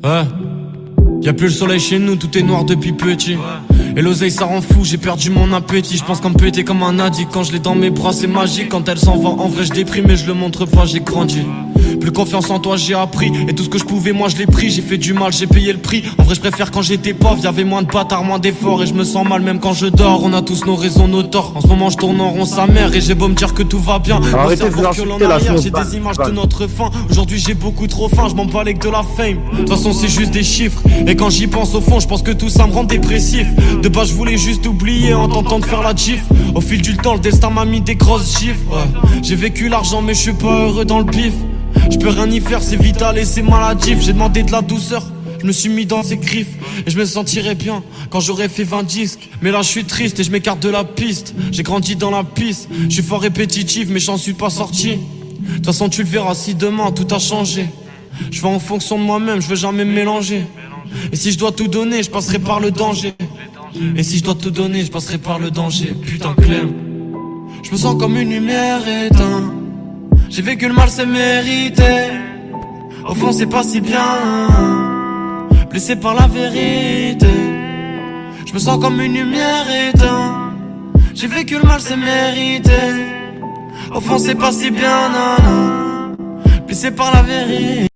Ouais. Y'a plus le soleil chez nous, tout est noir depuis petit. Et l'oseille ça rend fou, j'ai perdu mon appétit. J'pense qu'on me péter comme un addict. Quand je l'ai dans mes bras c'est magique. Quand elle s'en va en vrai je déprime et je le montre pas, j'ai grandi. Plus confiance en toi j'ai appris. Et tout ce que je pouvais moi je l'ai pris. J'ai fait du mal, j'ai payé le prix. En vrai je préfère quand j'étais pauvre. Y'avait moins de bâtards, moins d'efforts. Et je me sens mal même quand je dors. On a tous nos raisons, nos torts. En ce moment je tourne en rond sa mère. Et j'ai beau me dire que tout va bien. Arrêtez de vous insulter là, j'ai des images de notre fin. Aujourd'hui j'ai beaucoup trop faim, je m'en bats avec de la fame. De toute façon c'est juste des chiffres. Et quand j'y pense au fond je pense que tout ça me rend dépressif. De base je voulais juste oublier en tentant de faire la gif. Au fil du temps le destin m'a mis des grosses gifs. J'ai vécu l'argent mais je suis pas heureux dans le bif. Je peux rien y faire, c'est vital et c'est maladif. J'ai demandé de la douceur, je me suis mis dans ses griffes. Et je me sentirais bien quand j'aurais fait 20 disques. Mais là je suis triste et je m'écarte de la piste. J'ai grandi dans la piste, je suis fort répétitif mais j'en suis pas sorti. De toute façon tu le verras si demain tout a changé. Je vais en fonction de moi-même, je veux jamais me mélanger. Et si je dois tout donner, je passerai par le danger. Et si je dois tout donner, je passerai par le danger. Putain Clem, je me sens comme une lumière éteinte. J'ai vécu le mal, c'est mérité. Au fond c'est pas si bien. Blessé par la vérité. Je me sens comme une lumière éteinte. J'ai vécu le mal, c'est mérité. Au fond c'est pas si bien, non, non. Blessé par la vérité.